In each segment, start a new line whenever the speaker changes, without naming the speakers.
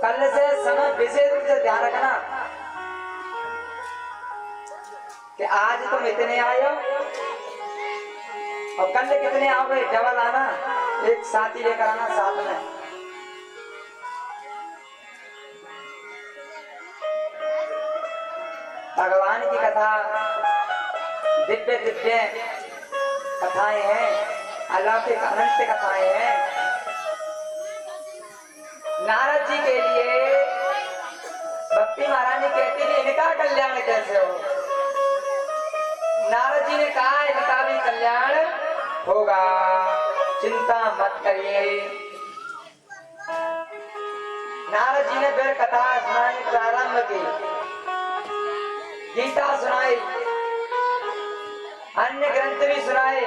कल से समय विशेष रूप से ध्यान रखना कि आज तुम इतने आए हो और कल कितने आओगे, डबल आना, एक साथी लेकर आना साथ में। भगवान की कथा दिव्य दिव्य कथाएं हैं, अलौकिक अनंत कथाएं हैं। नारद जी के लिए भक्ति महारानी कहती है इनका कल्याण कैसे हो। नारद जी ने कहा इनका भी कल्याण होगा, चिंता मत करिए। नारद जी ने फिर कथा सुनानी प्रारंभ की, गीता सुनाई, अन्य ग्रंथ भी सुनाए,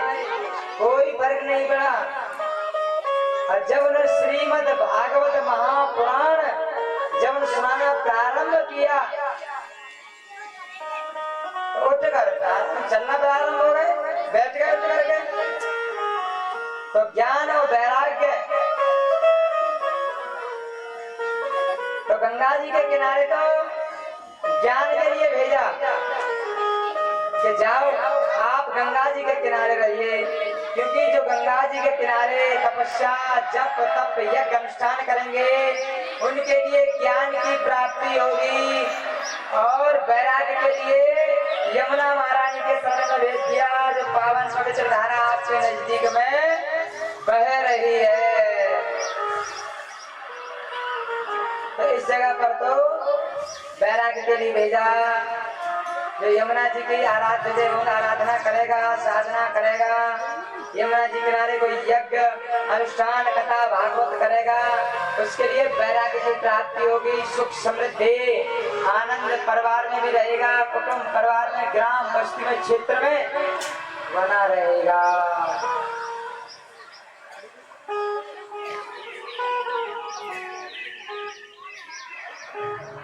कोई फर्क नहीं पड़ा। और जब उन्होंने श्रीमद् भागवत महापुराण जब उन्होंने सुनाना प्रारंभ किया, उठ कर चलना प्रारंभ हो गए, बैठ गए उठ करके। तो ज्ञान और वैराग्य तो गंगा जी के किनारे तो ज्ञान के लिए भेजा कि जाओ आप गंगा जी के किनारे रहिए, क्योंकि जो गंगा जी के किनारे तपस्या जप तप यज्ञ अनुष्ठान करेंगे उनके लिए ज्ञान की प्राप्ति होगी। और वैराग्य के लिए यमुना महारानी के शरण में भेज दिया, जो पावन पवित्र धारा आपके नजदीक में बह रही है। तो इस जगह पर तो वैराग्य के लिए भेजा, जो यमुना जी की आराध्य देवों का आराधना करेगा, साधना करेगा, यमुना जी किनारे कोई यज्ञ अनुष्ठान कथा भागवत करेगा, उसके लिए वैराग्य की प्राप्ति होगी, सुख समृद्धि आनंद परिवार में भी रहेगा, कुटुंब परिवार में, ग्राम बस्ती में, क्षेत्र में बना रहेगा।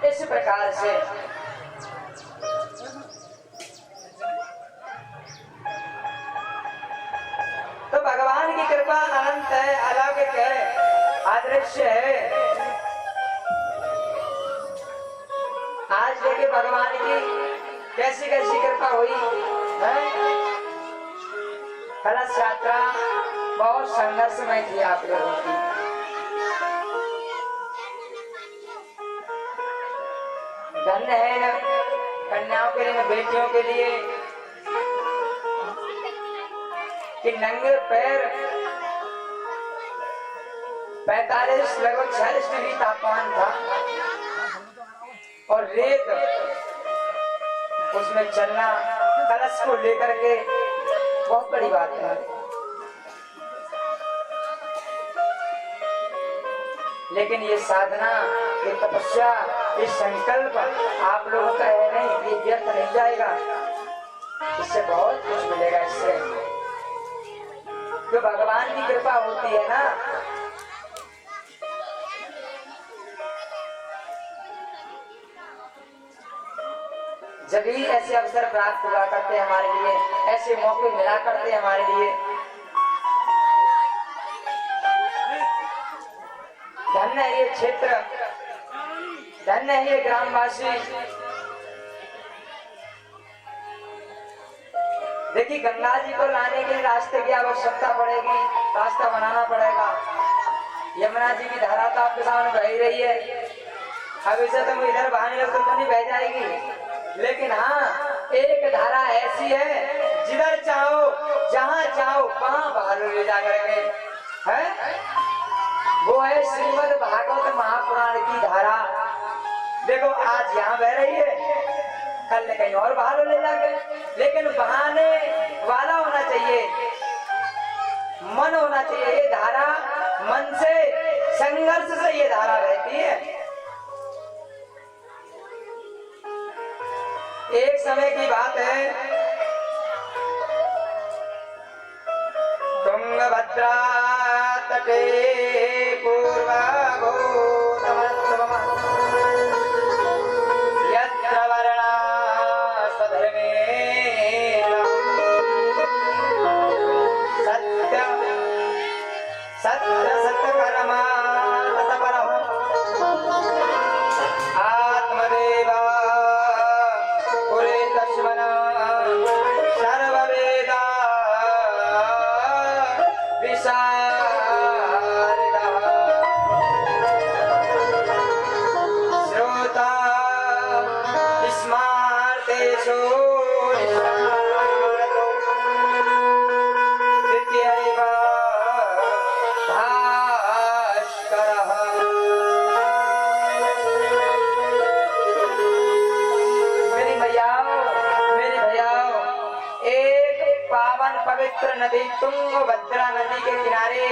इस प्रकार से तो भगवान की कृपा अनंत है, अलौकिक है, अदृश्य है। आज देखिए भगवान की कैसी कैसी कृपा हुई है। कलश यात्रा बहुत संघर्षमय थी आप लोगों की। धन्य है कन्याओं के लिए, बेटियों के लिए कि नंगे पैर 45 लगभग 46 डिग्री तापमान था और रेत उसमें चलना कलश को लेकर के बहुत बड़ी बात है। लेकिन ये साधना, ये तपस्या, ये संकल्प आप लोगों का है नहीं, ये व्यर्थ नहीं जाएगा, इससे बहुत कुछ मिलेगा। इससे जो भगवान की कृपा होती है ना, जब भी ऐसे अवसर प्राप्त हुआ करते हमारे लिए, ऐसे मौके मिला करते हमारे लिए। धन्य है ये क्षेत्र, धन्य है ये ग्रामवासी। देखिए गंगा जी को लाने के लिए रास्ते की आवश्यकता पड़ेगी, रास्ता बनाना पड़ेगा। यमुना जी की धारा तो आपके सामने बह ही रही है, अब इसे तुम इधर बहाने लगो तो नहीं बह जाएगी। लेकिन हाँ, एक धारा ऐसी है जिधर चाहो जहां चाहो वहां बाहर ले जा करके है, वो है श्रीमद् भागवत महापुराण की धारा। देखो आज यहाँ बह रही है, कल कहीं और बाहर ले जाके, लेकिन बहाने वाला होना चाहिए, मन होना चाहिए। ये धारा मन से, संघर्ष से ये धारा रहती है। एक समय की बात है, तुंगभद्रा तटे यत्र वर्णा स्वधर्मेण सत्य सत्य सत्कर्मा तत्परः नदी तुंगभद्रा नदी के किनारे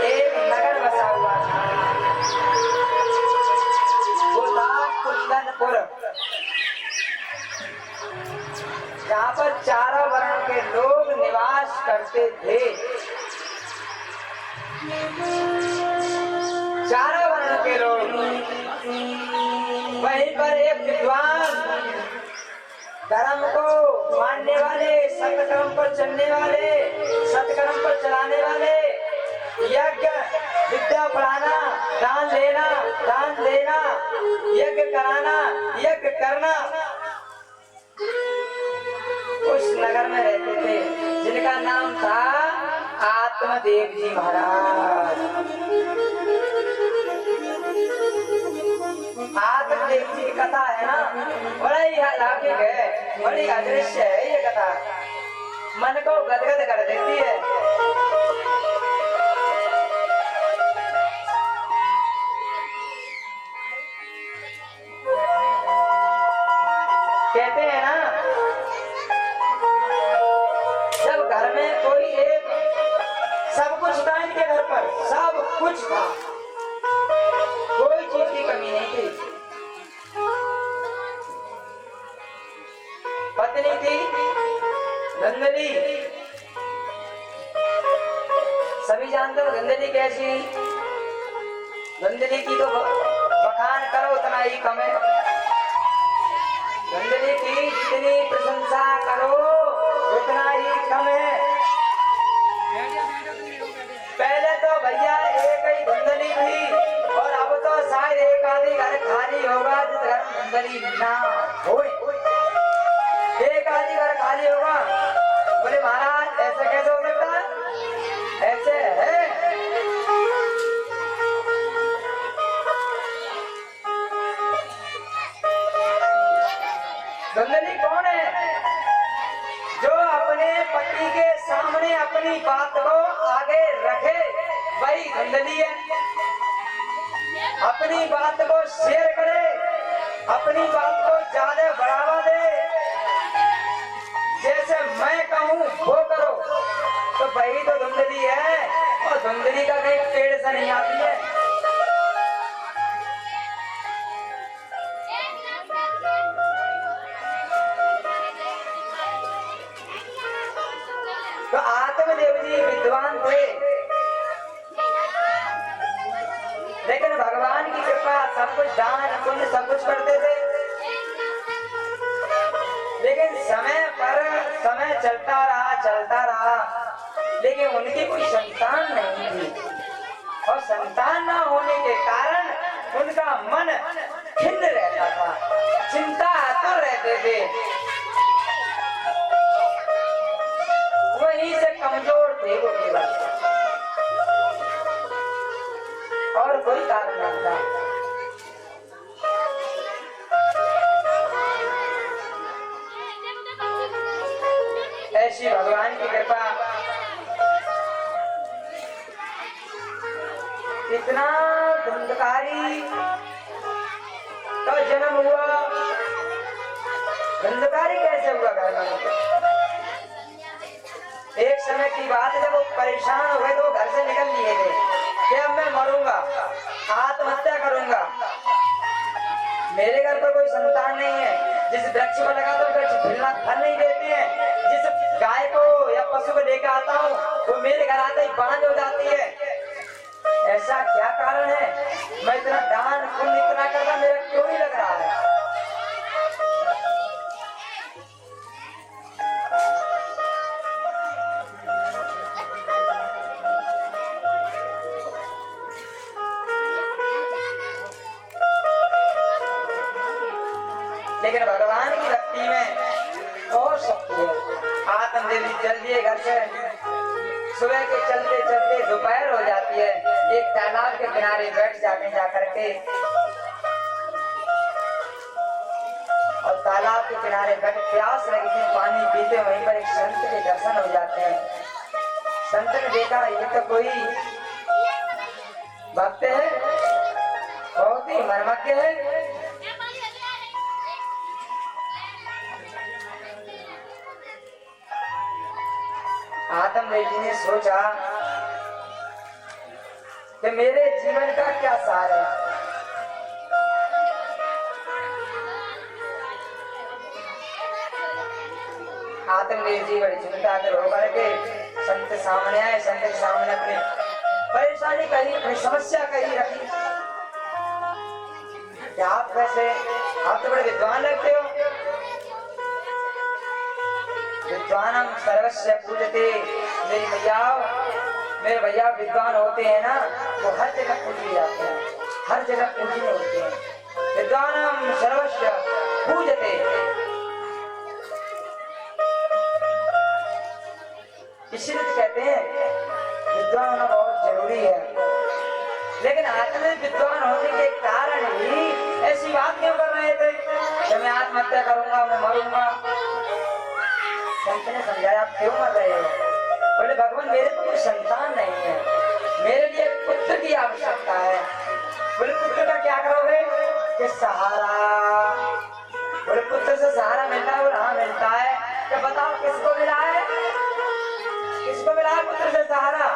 एक नगर बसा हुआ था। वो था कुंदनपुर, जहाँ पर चारों वर्ण के लोग निवास करते थे। चारों वर्ण के लोग। वहीं पर एक विद्वान, धर्म को मानने वाले, सत्कर्म पर चलने वाले, सत्कर्म पर चलाने वाले, यज्ञ विद्या पढ़ाना, दान लेना, दान देना, यज्ञ कराना, यज्ञ करना, उस नगर में रहते थे, जिनका नाम था आत्मदेव जी महाराज। आत्मदेव जी की कथा है ना, बड़ा ही अलौकिक है, बड़ी अदृश्य है ये कथा, मन को गदगद कर देती है। कहते हैं ना, जब घर में कोई एक, सब कुछ था इनके घर पर, सब कुछ था, कोई चीज की कमी नहीं थी। पत्नी थी धंधली, सभी जानते हो धंधली कैसी। धंधली की तो बखान करो उतना ही कम है। धंधली की जितनी प्रशंसा करो उतना ही कम है। पहले तो भैया एक ही धंधली थी, और अब तो शायद एक आधी घर खाली होगा जिस घर में धंधली ना हो। एक आधी घर खाली होगा। बोले महाराज ऐसे कैसे हो सकता है? ऐसे है। धंधली कौन है? जो अपने पति के सामने अपनी बात को आगे रखे, वही धंधली है। अपनी बात को शेयर करे, अपनी बात को ज्यादा बढ़ावा दे, जैसे मैं कहूँ वो करो, तो वही तो धुंधली है। और धुंधली का कहीं पेड़ से नहीं आती है। तो आत्मदेव जी विद्वान थे, लेकिन भगवान की कृपा, सब कुछ दान पुण्य सब कुछ करते थे। लेकिन समय पर समय चलता रहा, लेकिन उनकी कोई संतान नहीं थी। और संतान न होने के कारण उनका मन खिन्न रहता था, चिंता आतुर रहते थे। वहीं से कमजोर थे वो केवल, और कोई कारण नहीं था। ऐसी भगवान की कृपा, इतना धुंधकारी का जन्म हुआ। धुंधकारी कैसे हुआ घर में? एक समय की बात, जब वो परेशान हो गए तो वो घर से निकल लिए थे कि अब मैं मरूंगा, आत्महत्या करूंगा, मेरे घर पर कोई संतान नहीं है। जिस वृक्ष पर लगा तो वृक्ष फल नहीं देते हैं, जिस गाय को या पशु को लेकर आता हूँ वो मेरे घर आते ही बांझ हो जाती है। ऐसा क्या कारण है? मैं इतना दान पुण्य इतना करना मेरा क्यों नहीं लग रहा है? लेकिन भगवान की भक्ति में और शक्ति है। आत्मदेव जी चल दिए घर से। सुबह के चलते चलते दोपहर हो जाती है। एक तालाब के किनारे बैठ जाते जा करके, और तालाब के किनारे बैठ प्यास लगी थी, पानी पीते वहीं पर एक संत के दर्शन हो जाते हैं। संत ने देखा ये तो कोई भक्त है, बहुत ही मर्मज्ञ है। देवी जी ने सोचा कि मेरे जीवन का क्या सार है। आतंक देव जी बड़ी चिंता कर होकर के संत सामने आए। संत के सामने अपनी परेशानी कही, अपनी समस्या कही रखी। क्या आप वैसे, आप तो बड़े विद्वान लगते हो। विद्वानम सर्वस्व पूजते। मेरी मैया, मेरे भैया विद्वान होते हैं ना, वो हर जगह पूजे जाते हैं, हर जगह पूजनीय होते हैं। विद्वानम सर्वस्व पूजते। इसलिए तो कहते हैं विद्वान होना बहुत जरूरी है। लेकिन आत्म विद्वान होने के कारण ही ऐसी बात क्यों कर रहे थे कि मैं आत्महत्या करूंगा, मैं मरूंगा। संत ने समझाया आप क्यों मर रहे हो? बोले भगवान मेरे को कोई संतान नहीं है, मेरे लिए पुत्र की आवश्यकता है। बोले पुत्र का क्या करोगे? कि सहारा। बोले पुत्र से सहारा मिलता है? बोले हाँ मिलता है। क्या बताओ किसको मिला है? किसको मिला है पुत्र से सहारा?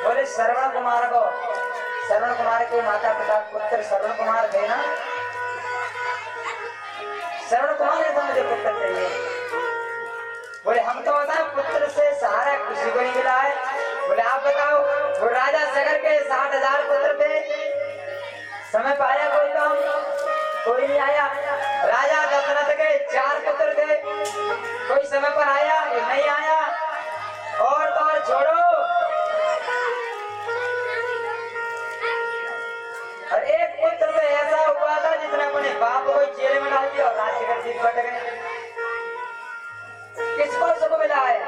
बोले श्रवण कुमार को। श्रवण कुमार के माता पिता पुत्र श्रवण कुमार थे ना। श्रवण कुमार ने मुझे पुत्र चाहिए। बोले हम तो बताए पुत्र से सहारा किसी को नहीं मिला है। बोले आप बताओ। वो राजा सगर के 60,000 पुत्र थे, समय पाया कोई काम? कोई नहीं आया। राजा दशरथ के 4 पुत्र थे, कोई समय पर आया? नहीं आया। और तो और छोड़ो, और एक पुत्र तो ऐसा हुआ था जिसने अपने बाप को जेल में डाल दिया और राज्य का जीत बट गए। किसको सुख मिला है?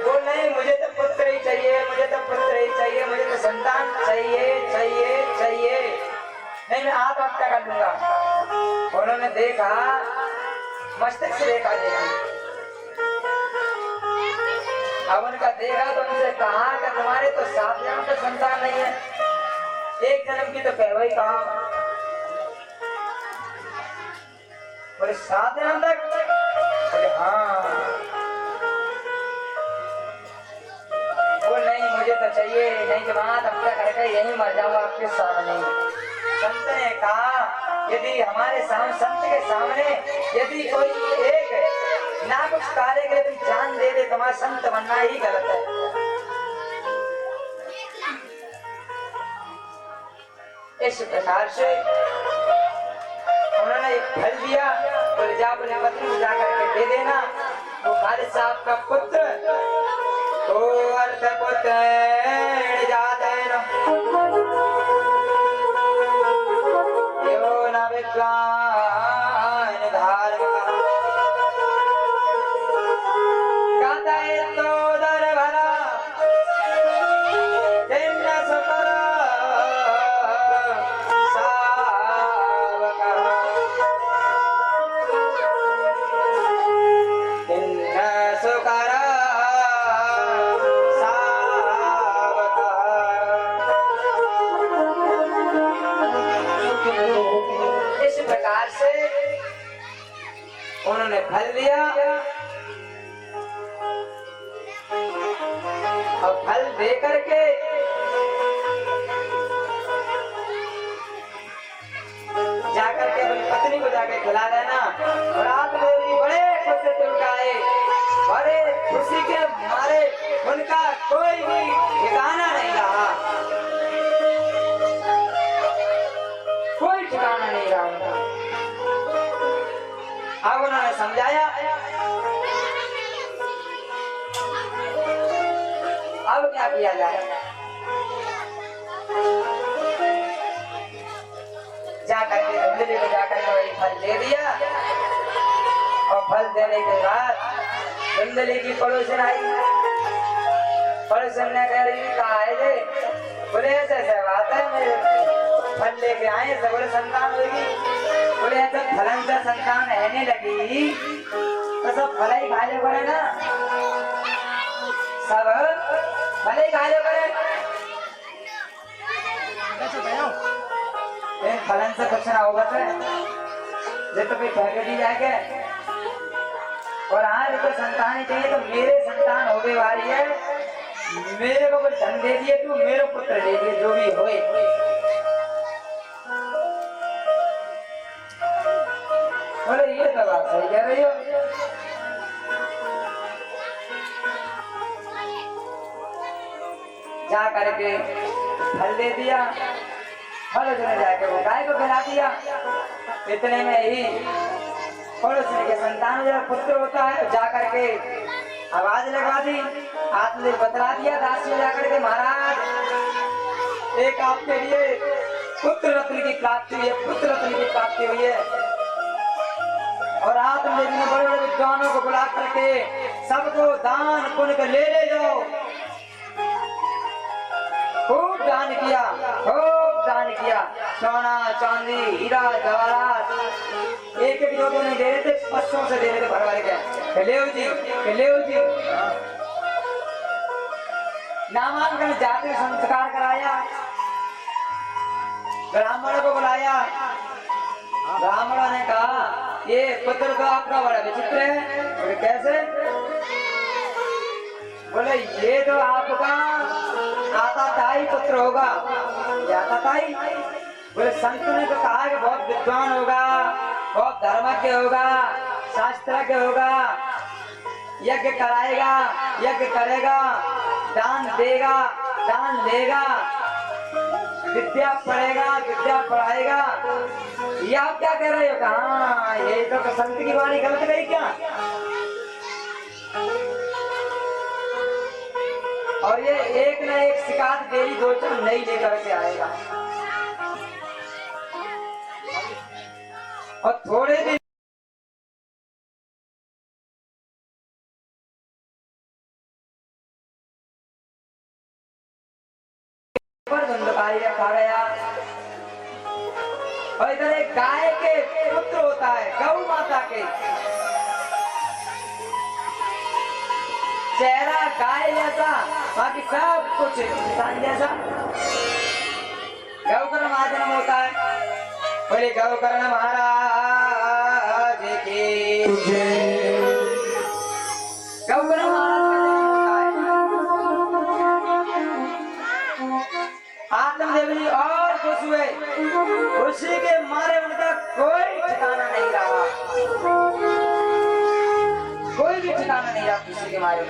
बोल नहीं मुझे तो पुत्र ही चाहिए, मुझे तो पुत्र ही चाहिए, मुझे तो संतान चाहिए चाहिए चाहिए। नहीं मैं आत्महत्या कर लूंगा। उन्होंने देखा, मस्तिष्क रेखा देखी। अब उनका देखा तो उनसे कहा कि तुम्हारे तो 7 जन्म तक संतान नहीं है, 1 जन्म की तो कहवाई कहा। बोले 7 जन्म तक? बोले हाँ। बोल नहीं मुझे तो चाहिए, नहीं कि वहां हत्या करके यही मर जाऊंगा आपके सामने। संत ने कहा यदि हमारे सामने, संत के सामने यदि कोई एक ना कुछ कार्य के लिए तुम जान दे दे, तुम्हारा संत बनना ही गलत है। इस प्रकार से उन्होंने एक फल दिया। बोले जा अपने पत्नी को जाकर के दे देना। वो खालिद साहब का पुत्र तो अर्थ पुत्र जाते न विद्वान धार्मिक गाता है तो दर भरा दिन सुकर सावका दिन सुकर उन्होंने फल लिया और फल दे करके जाकर के अपनी पत्नी को जाके खिला देना। और रात में भी बड़े खुश से चुकाए, बड़े खुशी के मारे उनका कोई भी ठिकाना नहीं रहा, कोई ठिकाना नहीं रहा उनका। अब उन्होंने समझाया अब क्या किया जाए। जाकर के धुंधली को जाकर के वही फल दे दिया। और फल देने के बाद धुंधली की पड़ोसन आई। पड़ोसन ने कह रही कहा है जे? बोले ऐसे ऐसे बात है, मेरे फल लेके आए सब बोले संतान होगी। बोले ऐसे फलन से संतान रहने लगी तो सब फल ही खा लो करे ना, सब फल ही खा लो करे। फलन से कुछ ना होगा तो ये तो कोई फेंक दी जाएगा। और आज को संतान चाहिए तो मेरे संतान होने वाली है, मेरे को कोई धन दे दिए तू, मेरे पुत्र दे दिए, जो भी होए। बोले ये तो बात सही कह रही हो। जा करके फल दे दिया, फल उसने जाके वो गाय को खिला दिया। इतने में ही पड़ोसी के संतान जब पुत्र होता है जा करके आवाज लगा दी, हाथ में बतला दिया दास में जाकर के, महाराज एक आपके लिए पुत्र रत्न की प्राप्ति हुई है, पुत्र रत्न की प्राप्ति हुई है। और आत्मदेव ने बड़े बड़े विद्वानों को बुला करके सबको दान पुण्य कर ले जाओ। खूब दान किया, खूब दान किया, सोना चांदी हीरा जवाहरात एक एक लोगों ने दे रहे थे, 500 से दे रहे थे भर भर के। लेओ जी, लेओ जी। नामांकन जाति संस्कार कराया, ब्राह्मण को बुलाया। ब्राह्मणों ने कहा ये पुत्र तो आपका बड़ा विचित्र है। बोले कैसे? बोले ये तो आपका आताताई पुत्र होगा। ये आताताई? बोले संत ने तो कहा कि बहुत विद्वान होगा, बहुत धर्मज्ञ होगा, शास्त्रज्ञ होगा, यज्ञ कराएगा, यज्ञ करेगा, दान देगा, दान लेगा, विद्या पढ़ेगा, विद्या पढ़ाएगा। ये आप क्या कह रहे हो? कहा ये तो संत की वाणी गलत गई क्या? और ये एक न एक शिकायत डेली दो चार नई लेकर के आएगा। और थोड़े दिन पर धुंधकारी रखा गया। और इधर एक गाय के पुत्र होता है, गौ माता के, चेहरा गाय जैसा, बाकी सब कुछ इंसान जैसा। गौकर्ण महाजन्म होता है। बोले गौकर्ण महाराज की जय। गौकर्ण महाराज का जन्म होता है। आत्मदेव जी और खुश हुए, खुशी के मारे उनका कोई ठिकाना नहीं रहा, कोई भी ठिकाना नहीं रहा खुशी के मारे।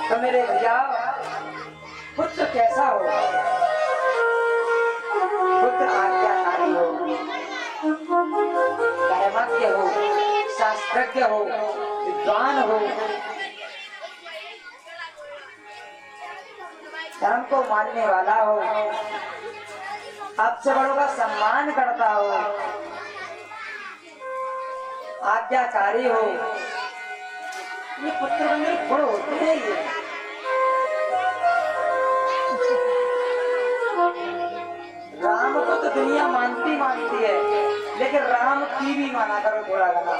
तो मेरे भैया पुत्र कैसा हो? पुत्र आज्ञाकारी हो, धर्मज्ञ हो, शास्त्रज्ञ हो, विद्वान हो, धर्म को मानने वाला हो, आपसे बड़ों का सम्मान करता हो, आज्ञाकारी हो। ये पुत्र बंधु गुण होते हैं। ये राम को तो दुनिया मानती है, लेकिन राम की भी माना करो थोड़ा घना।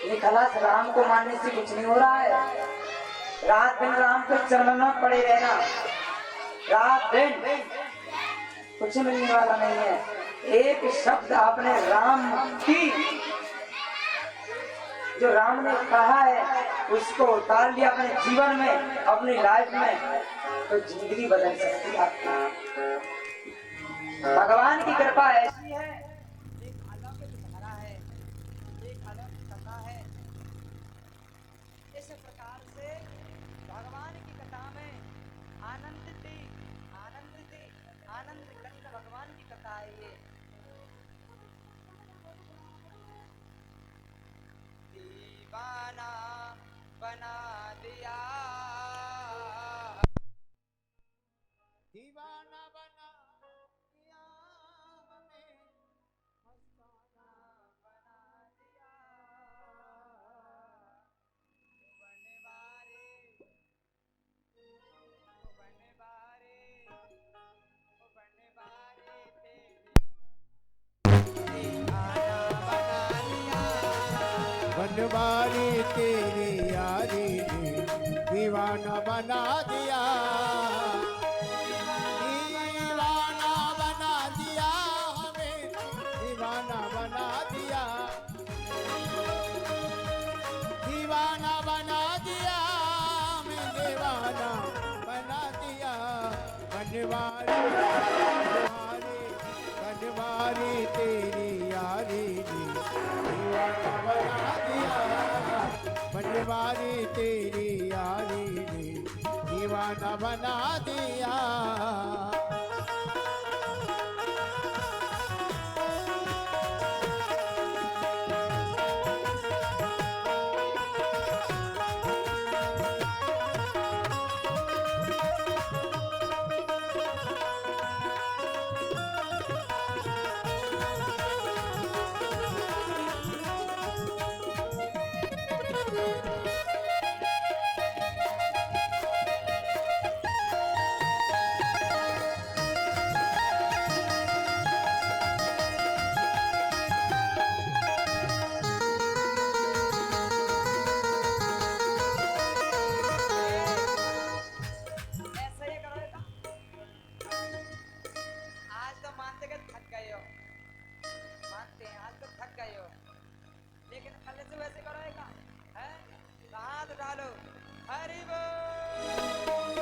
ये खलास राम को मानने से कुछ नहीं हो रहा है। रात दिन राम के चरणों में पड़े रहना, रात दिन कुछ मिलने वाला नहीं है। एक शब्द आपने राम की, जो राम ने कहा है उसको उतार लिया अपने जीवन में, अपनी लाइफ में, तो जिंदगी बदल सकती है आपकी। भगवान की कृपा ऐसी है, एक अलौकिक धारा है, एक अलौकिक कथा है। इस प्रकार से भगवान की कथा में आनंद कंद भगवान की कथा है। ये दीवाना बना दिया, दीवाना बना दिया हमें, मस्ताना बना दिया। बनवारे
बनवारी तेरी यारी ने दीवाना बना दिया, दीवाना बना दिया। बनवारी बनवारी तेरी यारी ने दीवाना बना दिया बनवारी तेरी यारी ने दीवाना बना दिया
ऐसा ही करोगे आज तो मानते कि थक गए हो मानते हैं आज तो थक गए हो लेकिन कल से वैसे करोगे हैं तो हाथ डालो हरि बोल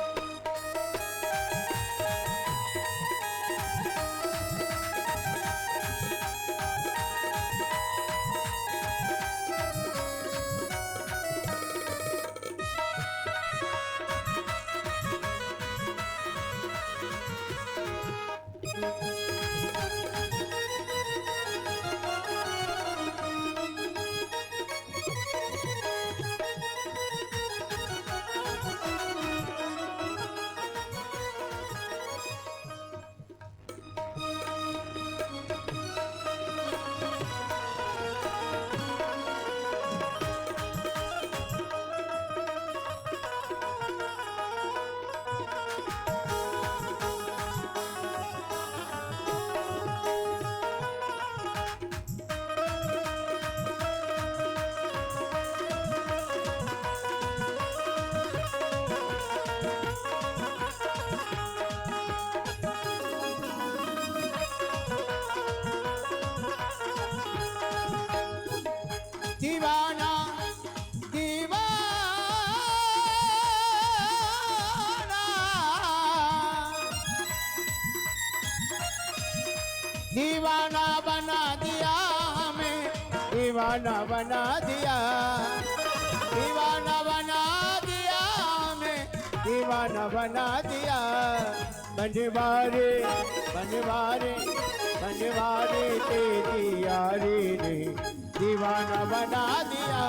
दीवाना दीवाना दीवाना बना दिया हमें दीवाना बना दिया दीवाना बना दिया हमें दीवाना बना दिया बनवारे बनवारे बनवारे तेरी यारी ने दीवाना बना दिया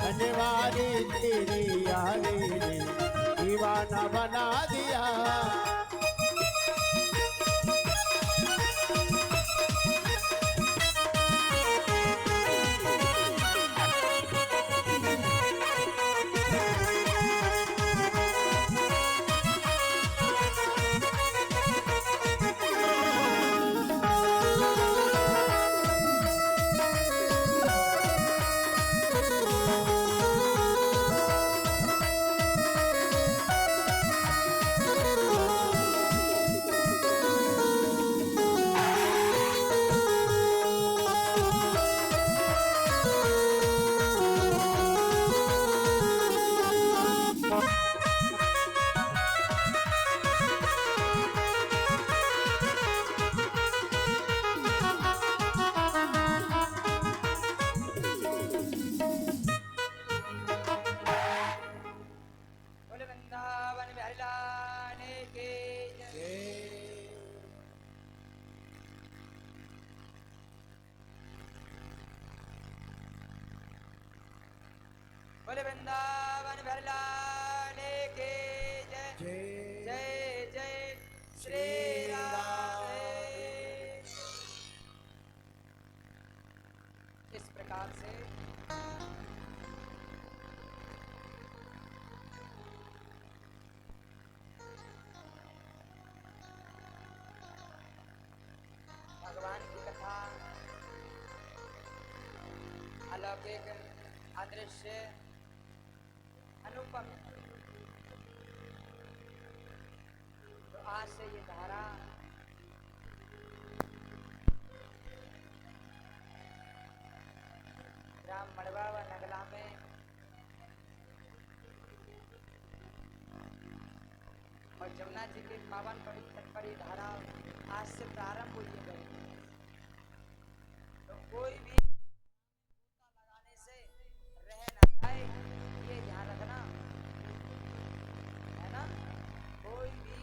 बनवारी तेरी यारी ने दीवाना बना दिया
बोले वृंदावन बिहारी लाल की जय। बोले वृंदावन बिहारी लाल की जय जय जय श्री राम इस प्रकार से भगवान की कथा अलौकिक अदृश्य अनुपम तो आज से ये धारा राम मड़वा व नगला में और जमुना जी के पावन पवित्र परी धारा आज से प्रारंभ हुई है। तो कोई भी लगाने से रह ना जाए, ये ध्यान रखना है ना। कोई भी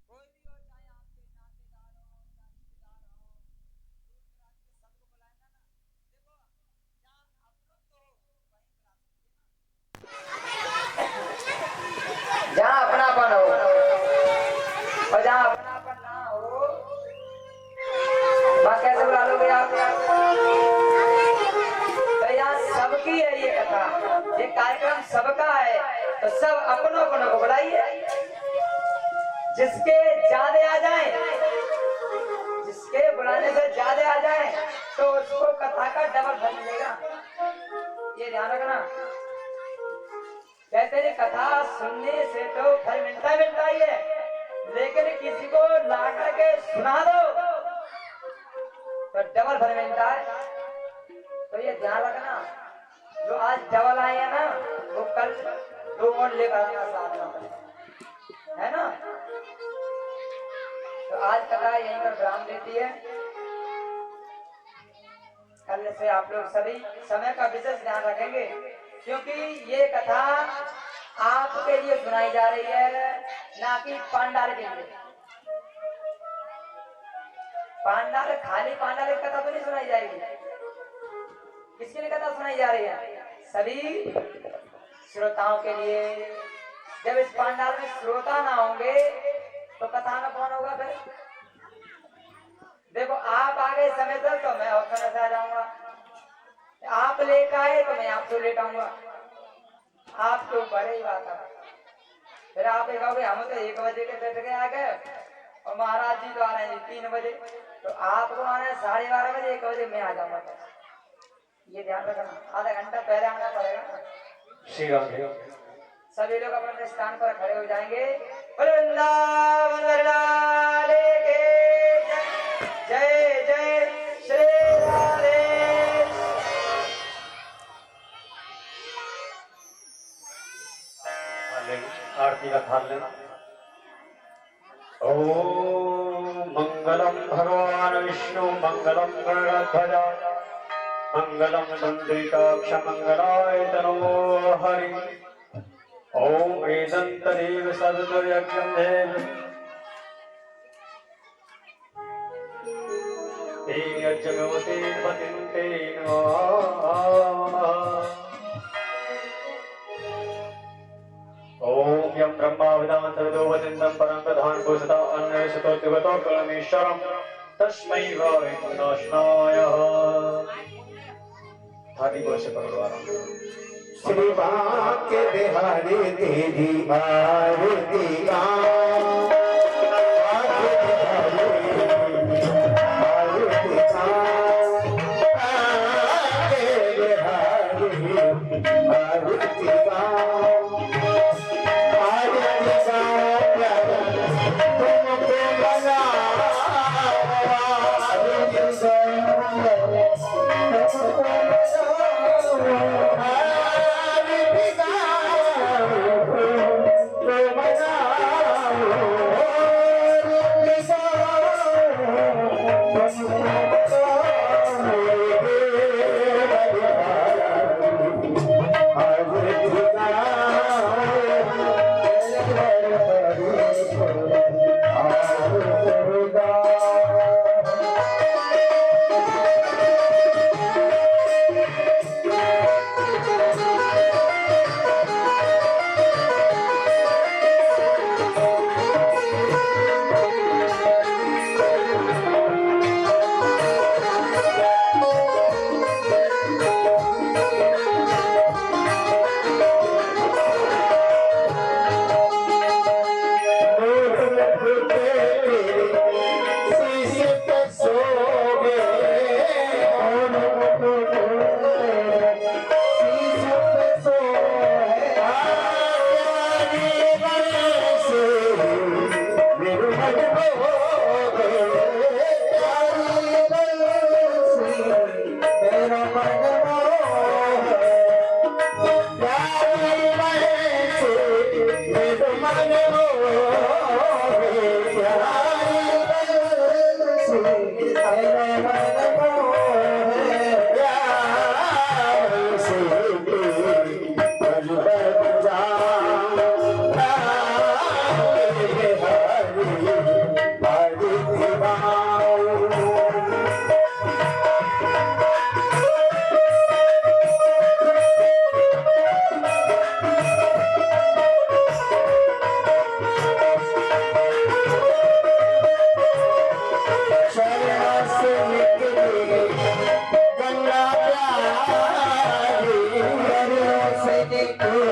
हो, चाहे आपके नातेदार हो या रिश्तेदार हो, दूर दराज के सबको बुलाएगा ना। देखो जहाँ आप लोग तो हो वहीं बुला सकते हैं, जहाँ अपनापन हो, और जहाँ अपनापन ना हो वहाँ कैसे बुला लोगे आप? तो यहाँ सबकी है ये कथा, ये कार्यक्रम सबका है, तो सब अपनों को बुलाइए। जिसके ज्यादा आ जाए, जिसके बुलाने से ज्यादा आ जाए तो उसको कथा का डबल फल मिलेगा, ये ध्यान रखना। कहते हैं कथा सुनने से तो फल मिलता ही है, लेकिन किसी को ला करके सुना दो तो डबल फल मिलता है। तो ये ध्यान रखना, जो आज डबल आए हैं ना वो कल दो और लेकर आना साथ में, है ना। तो आज कथा यहीं पर विराम देती है। कल से आप लोग सभी समय का विशेष ध्यान रखेंगे, क्योंकि ये कथा आपके लिए सुनाई जा रही है, ना कि पांडाल के लिए। पांडाल खाली पांडाल की कथा तो नहीं सुनाई जाएगी। किसके लिए कथा सुनाई जा रही है? सभी श्रोताओं के लिए। जब इस पांडाल में श्रोता ना होंगे तो कथा में कौन होगा फिर? देखो आप आ गए समय तक तो मैं और समय से आ जाऊंगा, आप लेकर आए तो मैं आपसे लेकर आऊंगा, आपके ऊपर ही बात है। फिर आप ये कहोगे हम तो 1 बजे के बैठ गए आ गए और महाराज जी तो आ रहे हैं 3 बजे, तो आपको आना है 12:30 बजे, 1 बजे मैं आ जाऊंगा। ये ध्यान रखना, आधा घंटा पहले आना पड़ेगा। सभी लोग अपने स्थान पर खड़े हो जाएंगे। वृंदावन लाले के जय जय श्री राधे।
आरती का थाल लेना। ओम मंगलम भगवान विष्णु मंगलम गरुड़ध्वज मंगलम चंद्रिकाक्ष मंगलाय तनो हरि। ओम वेदंत देव सदतुर्यज्ञं देव तेन यज्ञोतेन पतिं तेन ओम यं ब्रह्मा विदां सर्वतो वदन्तं परं प्रधान पुरुषता अन्वेषतो दिवतो परमेश्वरं तस्मै वाय विनाशनाय। थाली को से भगवान
श्री वाक्य बिहारी तेरी आरती गाऊं, वाक्य बिहारी आरती गाऊं, वाक्य बिहारी आरती गाऊं, आरती गाऊं तुमको बनाओ, आरती गाऊं Thank you.